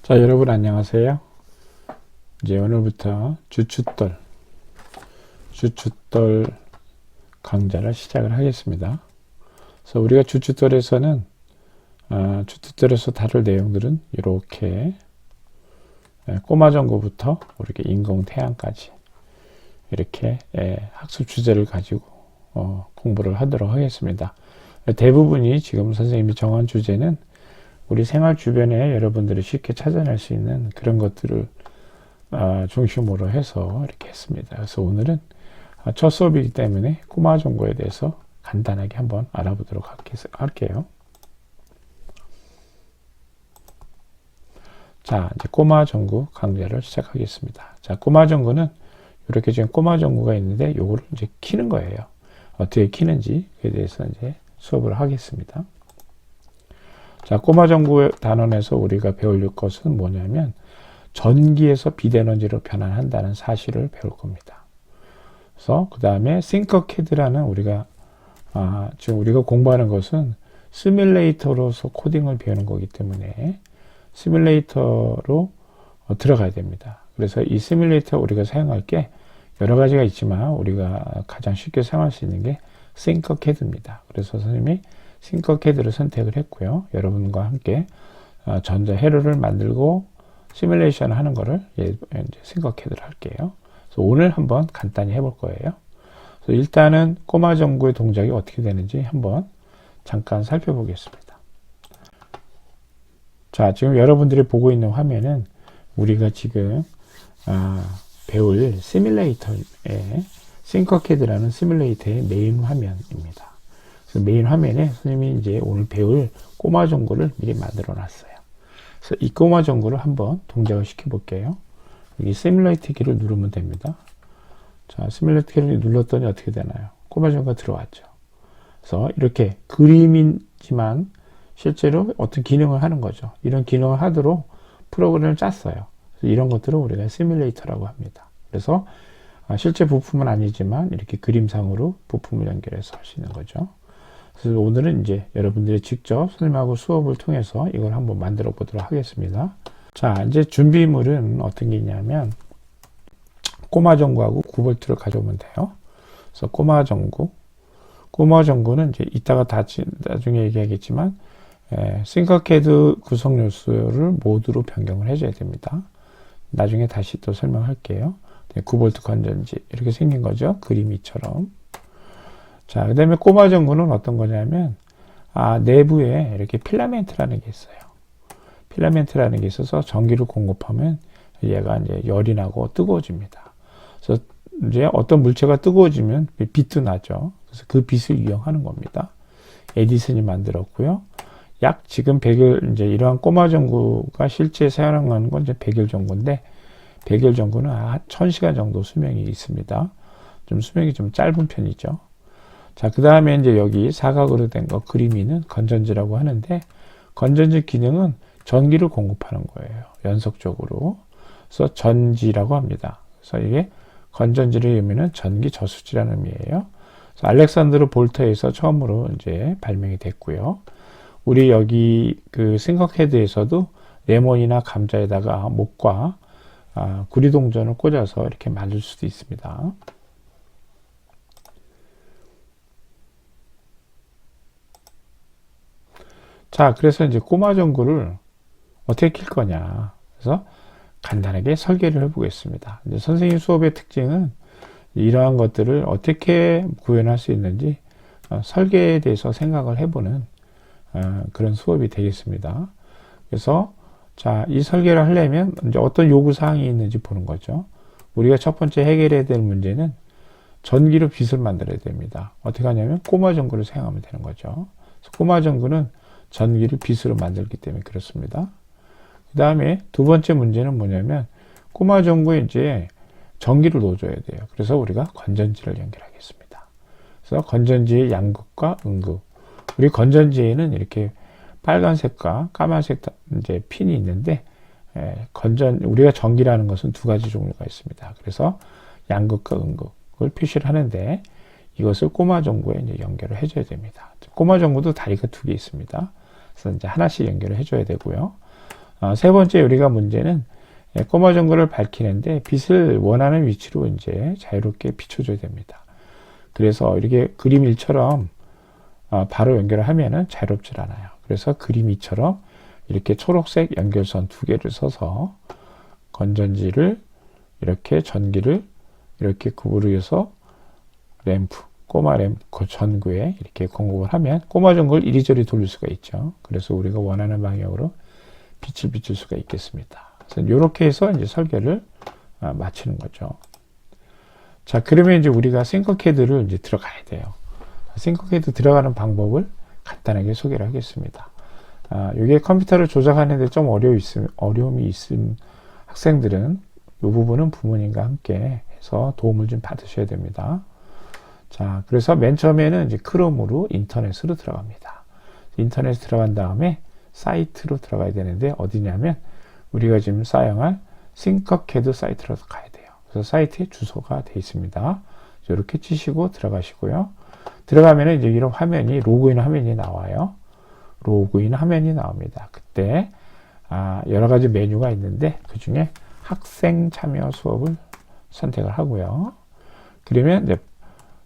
자, 여러분 안녕하세요. 이제 오늘부터 주춧돌 강좌를 시작을 하겠습니다. 그래서 우리가 주춧돌에서 다룰 내용들은 이렇게 꼬마전구부터 이렇게 인공태양까지 이렇게 학습 주제를 가지고 공부를 하도록 하겠습니다. 대부분이 지금 선생님이 정한 주제는 우리 생활 주변에 여러분들이 쉽게 찾아낼 수 있는 그런 것들을 중심으로 해서 이렇게 했습니다. 그래서 오늘은 첫 수업이기 때문에 꼬마전구에 대해서 간단하게 한번 알아보도록 할게요. 자, 이제 꼬마전구 강좌를 시작하겠습니다. 자, 꼬마전구는 이렇게 지금 꼬마전구가 있는데 요거를 이제 키는 거예요. 어떻게 키는지에 대해서 이제 수업을 하겠습니다. 자, 꼬마전구 단원에서 우리가 배울 것은 뭐냐면 전기에서 비대에너지로 변환한다는 사실을 배울 겁니다. 그래서 그 다음에 싱커캐드라는 지금 우리가 공부하는 것은 시뮬레이터로서 코딩을 배우는 거기 때문에 시뮬레이터로 들어가야 됩니다. 그래서 이 시뮬레이터 우리가 사용할 게 여러 가지가 있지만 우리가 가장 쉽게 사용할 수 있는 게 싱커캐드입니다. 그래서 선생님이 싱커캐드를 선택을 했고요. 여러분과 함께 전자 회로를 만들고 시뮬레이션 하는 거를 이제 싱커캐드를 할게요. 그래서 오늘 한번 간단히 해볼 거예요. 그래서 일단은 꼬마전구의 동작이 어떻게 되는지 한번 잠깐 살펴보겠습니다. 자, 지금 여러분들이 보고 있는 화면은 우리가 지금 배울 시뮬레이터의 싱커캐드라는 시뮬레이터의 메인 화면입니다. 메인 화면에 선생님이 이제 오늘 배울 꼬마전구를 미리 만들어 놨어요. 그래서 이 꼬마전구를 한번 동작을 시켜 볼게요. 여기 시뮬레이터 키를 누르면 됩니다. 자, 시뮬레이터 키를 눌렀더니 어떻게 되나요? 꼬마전구가 들어왔죠. 그래서 이렇게 그림이지만 실제로 어떤 기능을 하는 거죠. 이런 기능을 하도록 프로그램을 짰어요. 이런 것들을 우리가 시뮬레이터라고 합니다. 그래서 실제 부품은 아니지만 이렇게 그림상으로 부품을 연결해서 할 수 있는 거죠. 그래서 오늘은 이제 여러분들이 직접 선생님하고 수업을 통해서 이걸 한번 만들어 보도록 하겠습니다. 자, 이제 준비물은 어떤 게 있냐면 꼬마전구하고 9V를 가져오면 돼요. 그래서 꼬마전구는 이제 이따가 나중에 얘기하겠지만 싱커캐드 구성 요소를 모두로 변경을 해줘야 됩니다. 나중에 다시 또 설명할게요. 9V 건전지 이렇게 생긴 거죠. 그림이처럼. 자, 그 다음에 꼬마전구는 어떤 거냐면 내부에 이렇게 필라멘트라는 게 있어요. 필라멘트라는 게 있어서 전기를 공급하면 얘가 이제 열이 나고 뜨거워집니다. 그래서 이제 어떤 물체가 뜨거워지면 빛도 나죠. 그래서 그 빛을 이용하는 겁니다. 에디슨이 만들었고요. 약 지금 100일, 이제 이러한 꼬마전구가 실제 사용하는 건 이제 100일 전구인데, 100일 전구는 한 1000시간 정도 수명이 있습니다. 수명이 좀 짧은 편이죠. 자, 그 다음에 이제 여기 사각으로 된 거 그림이는 건전지라고 하는데, 건전지 기능은 전기를 공급하는 거예요. 연속적으로. 그래서 전지라고 합니다. 그래서 이게 건전지를 의미는 전기 저수지라는 의미예요. 그래서 알렉산드로 볼트에서 처음으로 이제 발명이 됐고요. 우리 여기 그 싱커캐드에서도 레몬이나 감자에다가 목과 구리동전을 꽂아서 이렇게 만들 수도 있습니다. 자, 그래서 이제 꼬마전구를 어떻게 킬 거냐. 그래서 간단하게 설계를 해보겠습니다. 이제 선생님 수업의 특징은 이러한 것들을 어떻게 구현할 수 있는지 설계에 대해서 생각을 해보는 그런 수업이 되겠습니다. 그래서 자, 이 설계를 하려면 이제 어떤 요구 사항이 있는지 보는 거죠. 우리가 첫 번째 해결해야 될 문제는 전기로 빛을 만들어야 됩니다. 어떻게 하냐면 꼬마전구를 사용하면 되는 거죠. 꼬마전구는 전기를 빛으로 만들기 때문에 그렇습니다. 그 다음에 두 번째 문제는 뭐냐면 꼬마전구에 이제 전기를 넣어줘야 돼요. 그래서 우리가 건전지를 연결하겠습니다. 그래서 건전지의 양극과 음극. 우리 건전지에는 이렇게 빨간색과 까만색 이제 핀이 있는데 우리가 전기라는 것은 두 가지 종류가 있습니다. 그래서 양극과 음극을 표시를 하는데 이것을 꼬마전구에 이제 연결을 해줘야 됩니다. 꼬마전구도 다리가 두 개 있습니다. 그래서 이제 하나씩 연결을 해줘야 되고요. 세 번째 우리가 문제는 꼬마 정글을 밝히는데 빛을 원하는 위치로 이제 자유롭게 비춰줘야 됩니다. 그래서 이렇게 그림 1처럼 바로 연결을 하면은 자유롭질 않아요. 그래서 그림 2처럼 이렇게 초록색 연결선 2개를 써서 건전지를 이렇게 전기를 이렇게 구부려서 램프, 꼬마 램프 전구에 이렇게 공급을 하면 꼬마 전구를 이리저리 돌릴 수가 있죠. 그래서 우리가 원하는 방향으로 빛을 비출 수가 있겠습니다. 그래서 이렇게 해서 이제 설계를 마치는 거죠. 자, 그러면 이제 우리가 싱커캐드를 이제 들어가야 돼요. 싱커캐드 들어가는 방법을 간단하게 소개를 하겠습니다. 이게 컴퓨터를 조작하는데 좀 어려움이 있은 학생들은 이 부분은 부모님과 함께 해서 도움을 좀 받으셔야 됩니다. 자, 그래서 맨 처음에는 이제 크롬으로 인터넷으로 들어갑니다. 인터넷에 들어간 다음에 사이트로 들어가야 되는데 어디냐면 우리가 지금 사용할 싱커캐드 사이트로 가야 돼요. 그래서 사이트에 주소가 되어 있습니다. 이렇게 치시고 들어가시고요. 들어가면 이제 이런 화면이 로그인 화면이 나와요. 로그인 화면이 나옵니다. 그때 여러 가지 메뉴가 있는데 그 중에 학생 참여 수업을 선택을 하고요. 그러면 이제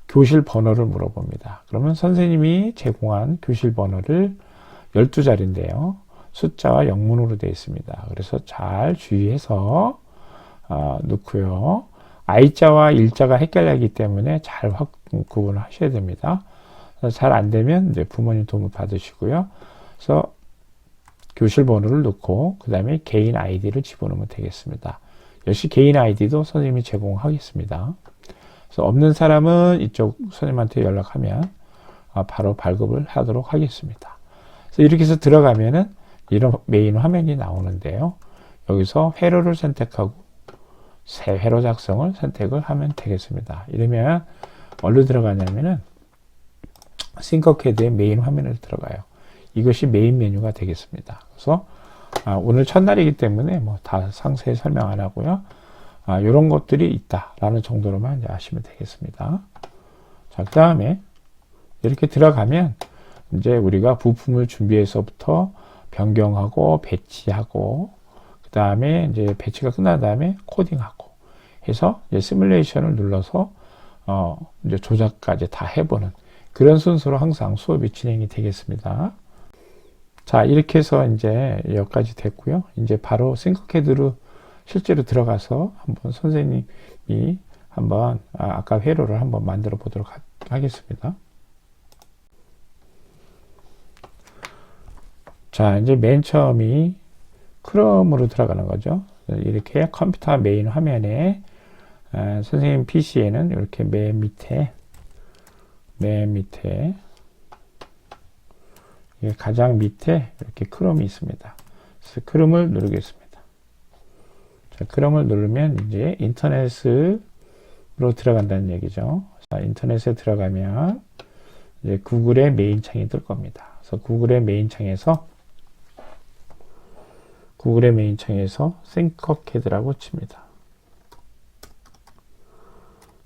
교실 번호를 물어봅니다. 그러면 선생님이 제공한 교실 번호를 12자리인데요. 숫자와 영문으로 되어 있습니다. 그래서 잘 주의해서 넣고요. I자와 일자가 헷갈리기 때문에 잘 구분을 하셔야 됩니다. 잘 안 되면 이제 부모님 도움을 받으시고요. 그래서 교실 번호를 넣고 그 다음에 개인 아이디를 집어넣으면 되겠습니다. 역시 개인 아이디도 선생님이 제공하겠습니다. 그래서 없는 사람은 이쪽 선생님한테 연락하면 바로 발급을 하도록 하겠습니다. 그래서 이렇게 해서 들어가면은 이런 메인 화면이 나오는데요. 여기서 회로를 선택하고 새 회로 작성을 선택을 하면 되겠습니다. 이러면 어디로 들어가냐면은 싱커캐드의 메인 화면으로 들어가요. 이것이 메인 메뉴가 되겠습니다. 그래서 오늘 첫날이기 때문에 뭐 다 상세히 설명 안 하고요. 이런 것들이 있다라는 정도로만 이제 아시면 되겠습니다. 자, 그 다음에 이렇게 들어가면 이제 우리가 부품을 준비해서부터 변경하고 배치하고 그 다음에 이제 배치가 끝난 다음에 코딩하고 해서 이제 시뮬레이션을 눌러서 이제 조작까지 다 해보는 그런 순서로 항상 수업이 진행이 되겠습니다. 자, 이렇게 해서 이제 여기까지 됐고요. 이제 바로 싱커캐드로 실제로 들어가서 한번 선생님이 한번 아까 회로를 한번 만들어 보도록 하겠습니다. 자, 이제 맨 처음이 크롬으로 들어가는 거죠. 이렇게 컴퓨터 메인 화면에 선생님 PC에는 이렇게 맨 밑에 가장 밑에 이렇게 크롬이 있습니다. 그래서 크롬을 누르겠습니다. 자, 크롬을 누르면 이제 인터넷으로 들어간다는 얘기죠. 자, 인터넷에 들어가면 이제 구글의 메인 창이 뜰 겁니다. 그래서 구글의 메인 창에서 싱커캐드라고 칩니다.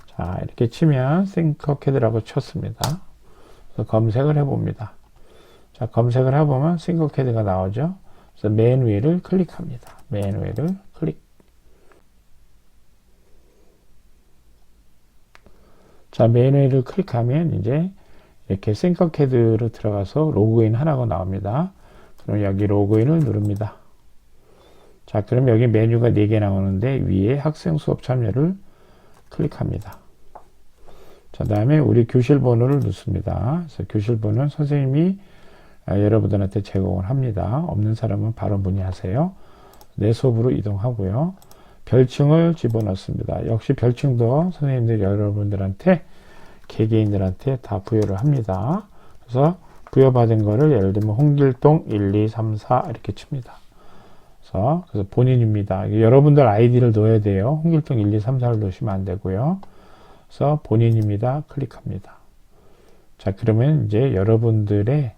자, 이렇게 치면 싱커캐드라고 쳤습니다. 그래서 검색을 해봅니다. 자, 검색을 해보면 싱커캐드가 나오죠. 그래서 맨 위를 클릭합니다. 맨 위를 클릭. 자, 맨 위를 클릭하면 이제 이렇게 싱커캐드로 들어가서 로그인 하라고 나옵니다. 그럼 여기 로그인을 누릅니다. 자, 그럼 여기 메뉴가 4개 나오는데 위에 학생 수업 참여를 클릭합니다. 자, 다음에 우리 교실 번호를 넣습니다. 그래서 교실 번호는 선생님이 여러분들한테 제공을 합니다. 없는 사람은 바로 문의하세요. 내 수업으로 이동하고요. 별칭을 집어넣습니다. 역시 별칭도 선생님들이 여러분들한테 개개인들한테 다 부여를 합니다. 그래서 부여받은 거를 예를 들면 홍길동 1, 2, 3, 4 이렇게 칩니다. 그래서 본인입니다. 여러분들 아이디를 넣어야 돼요. 홍길동 1, 2, 3, 4를 넣으시면 안 되고요. 그래서 본인입니다. 클릭합니다. 자, 그러면 이제 여러분들의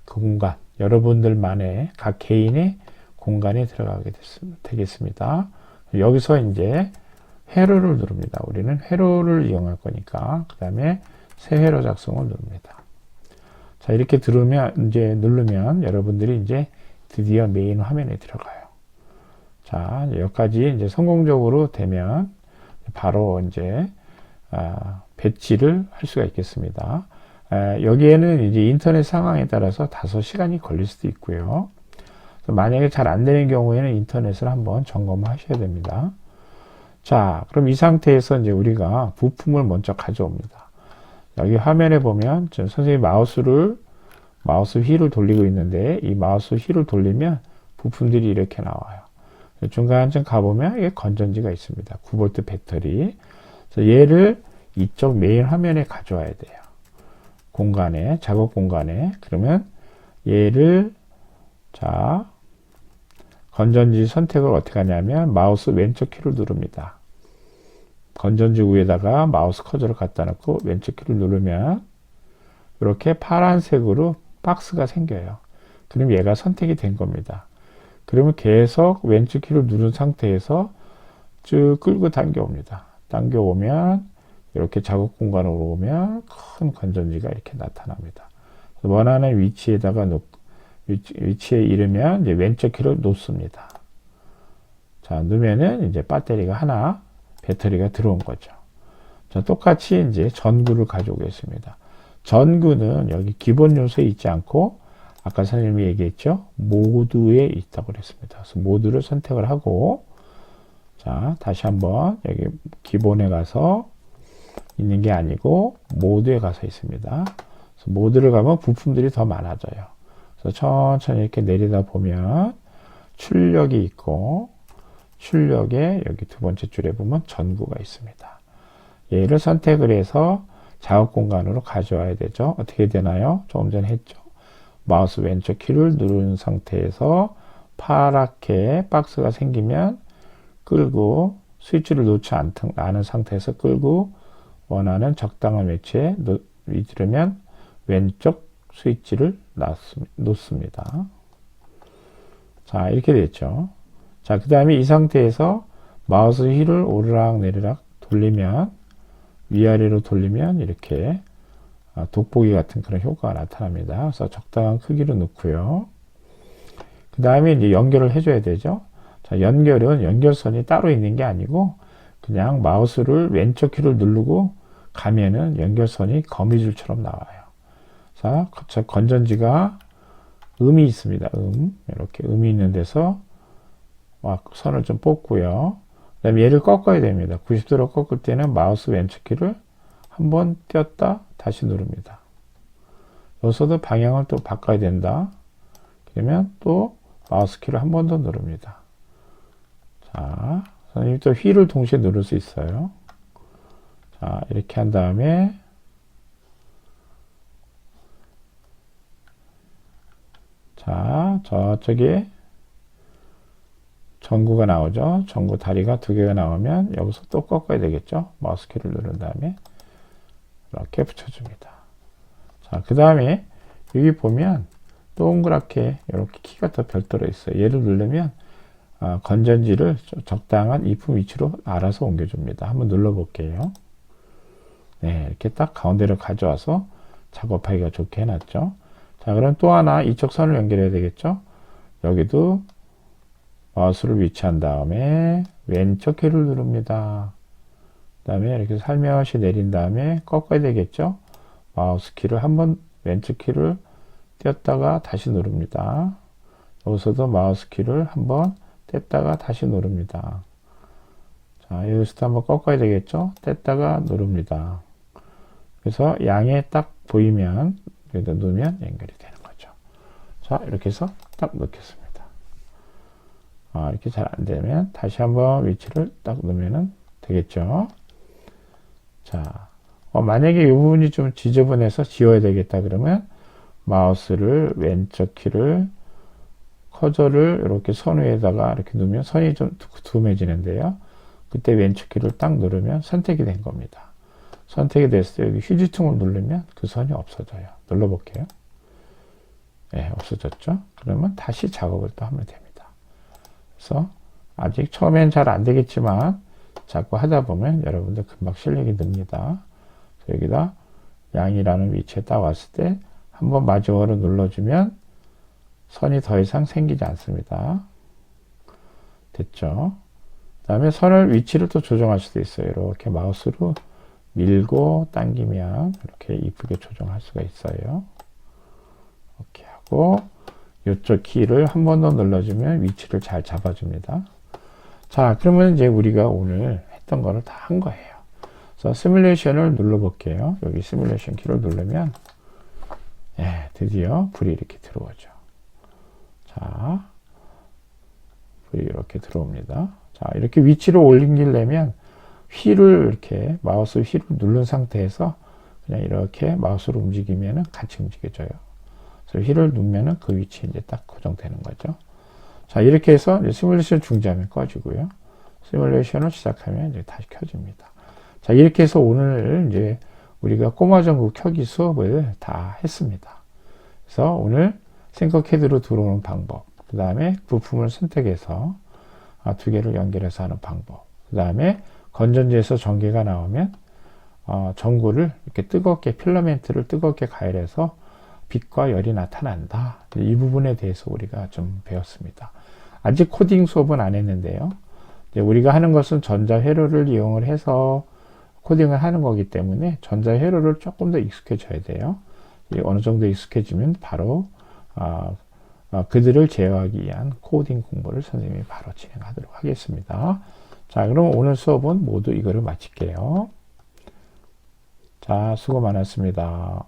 공간, 여러분들만의 각 개인의 공간에 들어가게 되겠습니다. 여기서 이제 회로를 누릅니다. 우리는 회로를 이용할 거니까 그 다음에 새 회로 작성을 누릅니다. 자, 이렇게 누르면 여러분들이 이제 드디어 메인 화면에 들어가요. 자, 여기까지 이제 성공적으로 되면 바로 이제 배치를 할 수가 있겠습니다. 여기에는 이제 인터넷 상황에 따라서 다소 시간이 걸릴 수도 있고요. 만약에 잘 안 되는 경우에는 인터넷을 한번 점검하셔야 됩니다. 자, 그럼 이 상태에서 이제 우리가 부품을 먼저 가져옵니다. 여기 화면에 보면 선생님이 마우스 휠을 돌리고 있는데 이 마우스 휠을 돌리면 부품들이 이렇게 나와요. 중간쯤 가보면 이게 건전지가 있습니다. 9V 배터리. 그래서 얘를 이쪽 메인 화면에 가져와야 돼요. 공간에, 작업 공간에. 그러면 얘를, 자, 건전지 선택을 어떻게 하냐면 마우스 왼쪽 키를 누릅니다. 건전지 위에다가 마우스 커서를 갖다 놓고 왼쪽 키를 누르면 이렇게 파란색으로 박스가 생겨요. 그럼 얘가 선택이 된 겁니다. 그러면 계속 왼쪽 키를 누른 상태에서 쭉 끌고 당겨옵니다. 당겨오면 이렇게 작업 공간으로 오면 큰 건전지가 이렇게 나타납니다. 원하는 위치에다가 위치에 이르면 이제 왼쪽 키를 놓습니다. 자, 놓으면은 이제 배터리가 하나, 배터리가 들어온 거죠. 자, 똑같이 이제 전구를 가져오겠습니다. 전구는 여기 기본 요소에 있지 않고 아까 선생님이 얘기했죠? 모드에 있다고 그랬습니다. 그래서 모드를 선택을 하고, 자, 다시 한번 여기 기본에 가서 있는 게 아니고 모드에 가서 있습니다. 그래서 모드를 가면 부품들이 더 많아져요. 그래서 천천히 이렇게 내리다 보면 출력이 있고, 출력에 여기 두 번째 줄에 보면 전구가 있습니다. 얘를 선택을 해서 작업 공간으로 가져와야 되죠. 어떻게 되나요? 조금 전에 했죠. 마우스 왼쪽 키를 누른 상태에서 파랗게 박스가 생기면 끌고 스위치를 놓지 않은 상태에서 끌고 원하는 적당한 위치에 누르면 왼쪽 스위치를 놓습니다. 자, 이렇게 됐죠. 자, 그 다음에 이 상태에서 마우스 휠을 오르락 내리락 돌리면 위아래로 돌리면 이렇게 돋보기 같은 그런 효과가 나타납니다. 그래서 적당한 크기로 넣고요. 그 다음에 이제 연결을 해줘야 되죠. 자, 연결은 연결선이 따로 있는 게 아니고 그냥 마우스를 왼쪽 키를 누르고 가면은 연결선이 거미줄처럼 나와요. 자, 건전지가 음이 있습니다. 이렇게 음이 있는 데서 선을 좀 뽑고요. 그 다음에 얘를 꺾어야 됩니다. 90도로 꺾을 때는 마우스 왼쪽 키를 한번 띄었다 다시 누릅니다. 여기서도 방향을 또 바꿔야 된다. 그러면 또 마우스 키를 한 번 더 누릅니다. 자, 선생님이 또 휠을 동시에 누를 수 있어요. 자, 이렇게 한 다음에 자, 저쪽에 전구가 나오죠. 전구 다리가 두 개가 나오면 여기서 또 꺾어야 되겠죠. 마우스 키를 누른 다음에 이렇게 붙여줍니다. 자, 그 다음에 여기 보면 동그랗게 이렇게 키가 더 별도로 있어요. 얘를 누르면 건전지를 적당한 이품 위치로 알아서 옮겨줍니다. 한번 눌러볼게요. 네, 이렇게 딱 가운데로 가져와서 작업하기가 좋게 해놨죠. 자, 그럼 또 하나 이쪽 선을 연결해야 되겠죠. 여기도 마우스를 위치한 다음에 왼쪽 키를 누릅니다. 그 다음에 이렇게 살며시 내린 다음에 꺾어야 되겠죠. 마우스 키를 한번 왼쪽 키를 띄었다가 다시 누릅니다. 여기서도 마우스 키를 한번 뗐다가 다시 누릅니다. 자, 여기서도 한번 꺾어야 되겠죠. 뗐다가 누릅니다. 그래서 양에 딱 보이면 여기다 누르면 연결이 되는 거죠. 자, 이렇게 해서 딱 넣겠습니다. 이렇게 잘 안 되면 다시 한번 위치를 딱 놓으면 되겠죠. 자, 만약에 이 부분이 좀 지저분해서 지워야 되겠다 그러면 마우스를 왼쪽 키를 커서를 이렇게 선 위에다가 이렇게 놓으면 선이 좀 두툼해지는데요. 그때 왼쪽 키를 딱 누르면 선택이 된 겁니다. 선택이 됐을 때 여기 휴지통을 누르면 그 선이 없어져요. 눌러볼게요. 네, 없어졌죠. 그러면 다시 작업을 또 하면 됩니다. 그래서 아직 처음엔 잘 안 되겠지만 자꾸 하다 보면 여러분들 금방 실력이 늡니다. 여기다 양이라는 위치에 딱 왔을 때 한번 마지막으로 눌러주면 선이 더 이상 생기지 않습니다. 됐죠? 그 다음에 선을 위치를 또 조정할 수도 있어요. 이렇게 마우스로 밀고 당기면 이렇게 이쁘게 조정할 수가 있어요. 이렇게 하고 이쪽 키를 한 번 더 눌러주면 위치를 잘 잡아줍니다. 자, 그러면 이제 우리가 오늘 했던 거를 다 한 거예요. 그래서 시뮬레이션을 눌러볼게요. 여기 시뮬레이션 키를 누르면 드디어 불이 이렇게 들어오죠. 자, 불이 이렇게 들어옵니다. 자, 이렇게 위치를 올리려면 휠을 이렇게 마우스 휠을 누른 상태에서 그냥 이렇게 마우스로 움직이면 같이 움직여져요. 그래서 휠을 누르면 그 위치에 이제 딱 고정되는 거죠. 자, 이렇게 해서 이제 시뮬레이션 중지하면 꺼지고요. 시뮬레이션을 시작하면 이제 다시 켜집니다. 자, 이렇게 해서 오늘 이제 우리가 꼬마전구 켜기 수업을 다 했습니다. 그래서 오늘 싱커캐드로 들어오는 방법, 그 다음에 부품을 선택해서 두 개를 연결해서 하는 방법, 그 다음에 건전지에서 전기가 나오면 전구를 이렇게 뜨겁게 필라멘트를 뜨겁게 가열해서 빛과 열이 나타난다. 이 부분에 대해서 우리가 좀 배웠습니다. 아직 코딩 수업은 안 했는데요. 이제 우리가 하는 것은 전자회로를 이용을 해서 코딩을 하는 거기 때문에 전자회로를 조금 더 익숙해져야 돼요. 어느 정도 익숙해지면 바로 그들을 제어하기 위한 코딩 공부를 선생님이 바로 진행하도록 하겠습니다. 자, 그럼 오늘 수업은 모두 이거를 마칠게요. 자, 수고 많았습니다.